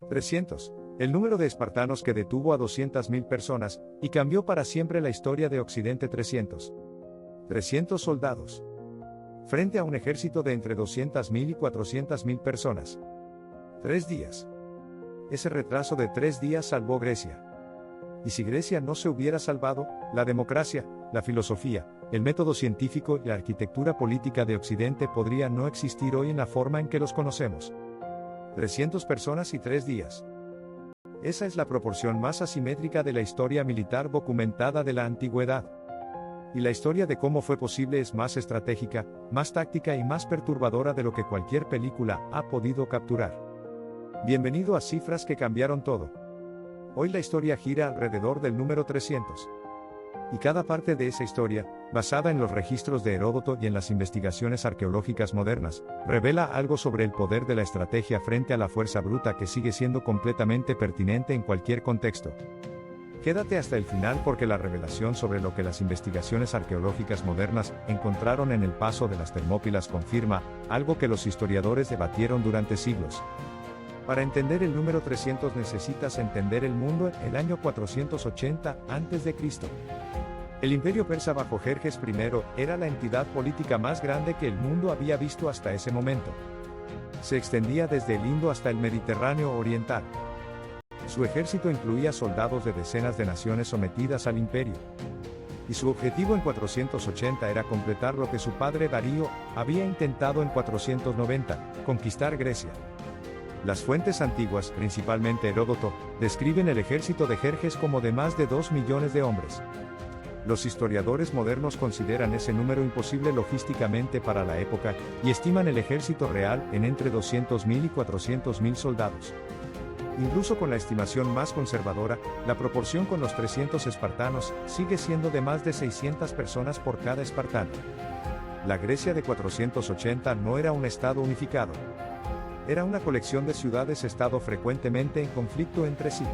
300. El número de espartanos que detuvo a 200.000 personas, y cambió para siempre la historia de Occidente. 300. 300 soldados. Frente a un ejército de entre 200.000 y 400.000 personas. 3 días. Ese retraso de 3 días salvó Grecia. Y si Grecia no se hubiera salvado, la democracia, la filosofía, el método científico y la arquitectura política de Occidente podría no existir hoy en la forma en que los conocemos. 300 personas y 3 días. Esa es la proporción más asimétrica de la historia militar documentada de la antigüedad. Y la historia de cómo fue posible es más estratégica, más táctica y más perturbadora de lo que cualquier película ha podido capturar. Bienvenido a Cifras que cambiaron todo. Hoy la historia gira alrededor del número 300. Y cada parte de esa historia, basada en los registros de Heródoto y en las investigaciones arqueológicas modernas, revela algo sobre el poder de la estrategia frente a la fuerza bruta que sigue siendo completamente pertinente en cualquier contexto. Quédate hasta el final porque la revelación sobre lo que las investigaciones arqueológicas modernas encontraron en el paso de las Termópilas confirma algo que los historiadores debatieron durante siglos. Para entender el número 300 necesitas entender el mundo en el año 480 a.C. El imperio persa bajo Jerjes I era la entidad política más grande que el mundo había visto hasta ese momento. Se extendía desde el Indo hasta el Mediterráneo oriental. Su ejército incluía soldados de decenas de naciones sometidas al imperio. Y su objetivo en 480 era completar lo que su padre Darío había intentado en 490, conquistar Grecia. Las fuentes antiguas, principalmente Heródoto, describen el ejército de Jerjes como de más de 2 millones de hombres. Los historiadores modernos consideran ese número imposible logísticamente para la época, y estiman el ejército real en entre 200.000 y 400.000 soldados. Incluso con la estimación más conservadora, la proporción con los 300 espartanos sigue siendo de más de 600 personas por cada espartano. La Grecia de 480 no era un estado unificado. Era una colección de ciudades-estado frecuentemente en conflicto entre sí.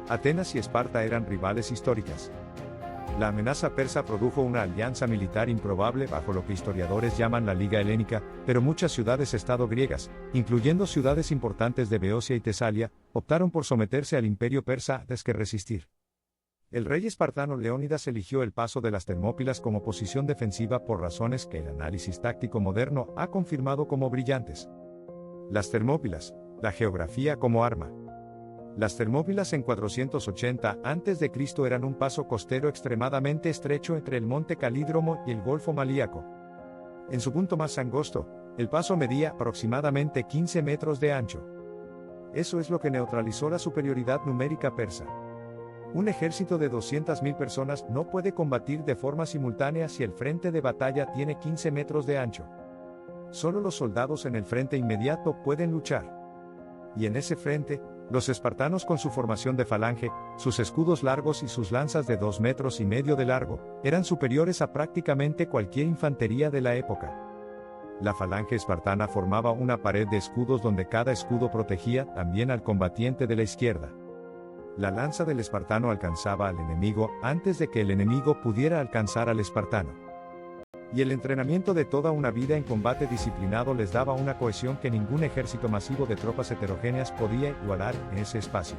Atenas y Esparta eran rivales históricas. La amenaza persa produjo una alianza militar improbable bajo lo que historiadores llaman la Liga Helénica, pero muchas ciudades-estado griegas, incluyendo ciudades importantes de Beocia y Tesalia, optaron por someterse al imperio persa antes que resistir. El rey espartano Leónidas eligió el paso de las Termópilas como posición defensiva por razones que el análisis táctico moderno ha confirmado como brillantes. Las Termópilas, la geografía como arma. Las Termópilas en 480 a.C. eran un paso costero extremadamente estrecho entre el monte Calídromo y el Golfo Malíaco. En su punto más angosto, el paso medía aproximadamente 15 metros de ancho. Eso es lo que neutralizó la superioridad numérica persa. Un ejército de 200.000 personas no puede combatir de forma simultánea si el frente de batalla tiene 15 metros de ancho. Solo los soldados en el frente inmediato pueden luchar. Y en ese frente, los espartanos con su formación de falange, sus escudos largos y sus lanzas de 2,5 metros de largo, eran superiores a prácticamente cualquier infantería de la época. La falange espartana formaba una pared de escudos donde cada escudo protegía también al combatiente de la izquierda. La lanza del espartano alcanzaba al enemigo antes de que el enemigo pudiera alcanzar al espartano. Y el entrenamiento de toda una vida en combate disciplinado les daba una cohesión que ningún ejército masivo de tropas heterogéneas podía igualar en ese espacio.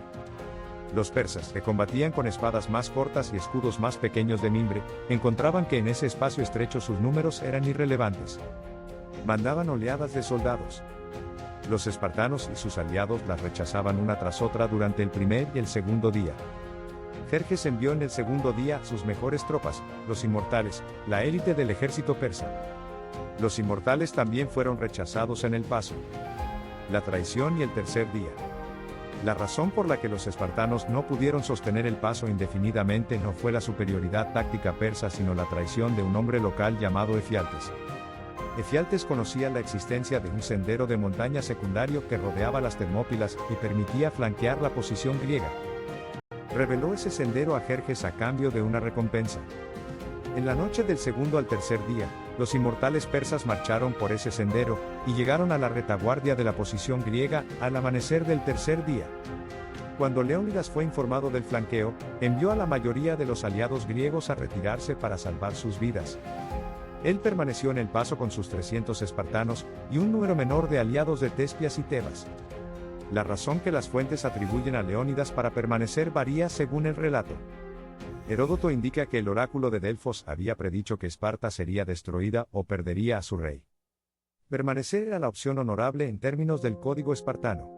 Los persas, que combatían con espadas más cortas y escudos más pequeños de mimbre, encontraban que en ese espacio estrecho sus números eran irrelevantes. Mandaban oleadas de soldados. Los espartanos y sus aliados las rechazaban una tras otra durante el primer y el segundo día. Jerjes envió en el segundo día sus mejores tropas, los inmortales, la élite del ejército persa. Los inmortales también fueron rechazados en el paso. La traición y el tercer día. La razón por la que los espartanos no pudieron sostener el paso indefinidamente no fue la superioridad táctica persa sino la traición de un hombre local llamado Efialtes. Efialtes conocía la existencia de un sendero de montaña secundario que rodeaba las Termópilas y permitía flanquear la posición griega. Reveló ese sendero a Jerjes a cambio de una recompensa. En la noche del segundo al tercer día, los inmortales persas marcharon por ese sendero, y llegaron a la retaguardia de la posición griega al amanecer del tercer día. Cuando Leónidas fue informado del flanqueo, envió a la mayoría de los aliados griegos a retirarse para salvar sus vidas. Él permaneció en el paso con sus 300 espartanos, y un número menor de aliados de Tespias y Tebas. La razón que las fuentes atribuyen a Leónidas para permanecer varía según el relato. Heródoto indica que el oráculo de Delfos había predicho que Esparta sería destruida o perdería a su rey. Permanecer era la opción honorable en términos del código espartano.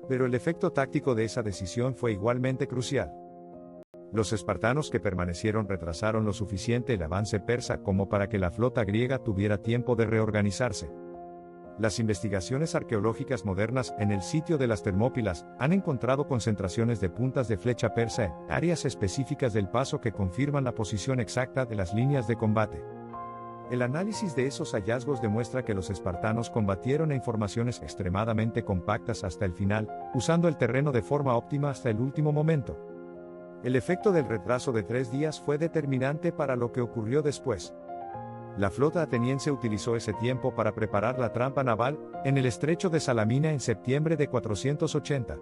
Pero el efecto táctico de esa decisión fue igualmente crucial. Los espartanos que permanecieron retrasaron lo suficiente el avance persa como para que la flota griega tuviera tiempo de reorganizarse. Las investigaciones arqueológicas modernas en el sitio de las Termópilas han encontrado concentraciones de puntas de flecha persa en áreas específicas del paso que confirman la posición exacta de las líneas de combate. El análisis de esos hallazgos demuestra que los espartanos combatieron en formaciones extremadamente compactas hasta el final, usando el terreno de forma óptima hasta el último momento. El efecto del retraso de 3 días fue determinante para lo que ocurrió después. La flota ateniense utilizó ese tiempo para preparar la trampa naval en el estrecho de Salamina en septiembre de 480.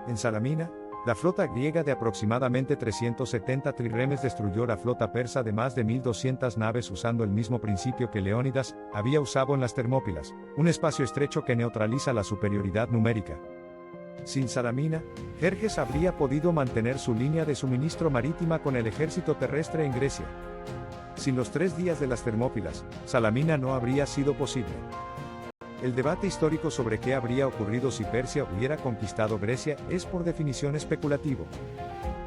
En Salamina, la flota griega de aproximadamente 370 trirremes destruyó la flota persa de más de 1200 naves usando el mismo principio que Leónidas había usado en las Termópilas, un espacio estrecho que neutraliza la superioridad numérica. Sin Salamina, Jerjes habría podido mantener su línea de suministro marítima con el ejército terrestre en Grecia. Sin los 3 días de las Termópilas, Salamina no habría sido posible. El debate histórico sobre qué habría ocurrido si Persia hubiera conquistado Grecia es por definición especulativo.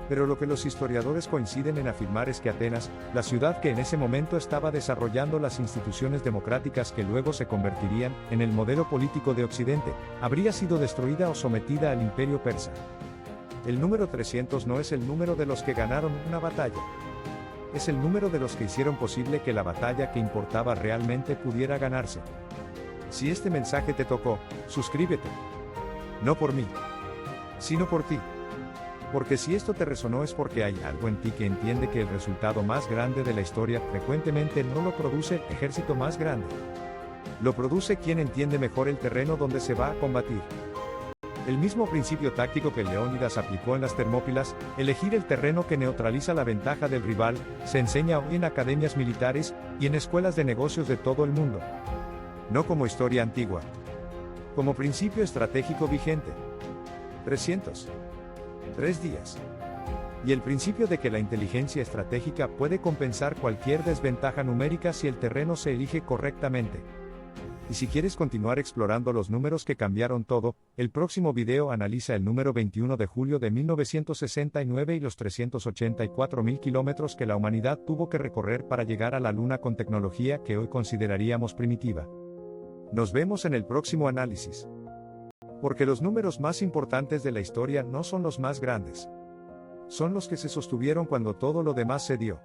Pero lo que los historiadores coinciden en afirmar es que Atenas, la ciudad que en ese momento estaba desarrollando las instituciones democráticas que luego se convertirían en el modelo político de Occidente, habría sido destruida o sometida al imperio persa. El número 300 no es el número de los que ganaron una batalla. Es el número de los que hicieron posible que la batalla que importaba realmente pudiera ganarse. Si este mensaje te tocó, suscríbete. No por mí, sino por ti. Porque si esto te resonó es porque hay algo en ti que entiende que el resultado más grande de la historia frecuentemente no lo produce el ejército más grande. Lo produce quien entiende mejor el terreno donde se va a combatir. El mismo principio táctico que Leónidas aplicó en las Termópilas, elegir el terreno que neutraliza la ventaja del rival, se enseña hoy en academias militares y en escuelas de negocios de todo el mundo. No como historia antigua. Como principio estratégico vigente. 300. 3 días. Y el principio de que la inteligencia estratégica puede compensar cualquier desventaja numérica si el terreno se elige correctamente. Y si quieres continuar explorando los números que cambiaron todo, el próximo video analiza el número 21 de julio de 1969 y los 384.000 kilómetros que la humanidad tuvo que recorrer para llegar a la Luna con tecnología que hoy consideraríamos primitiva. Nos vemos en el próximo análisis. Porque los números más importantes de la historia no son los más grandes. Son los que se sostuvieron cuando todo lo demás se dio.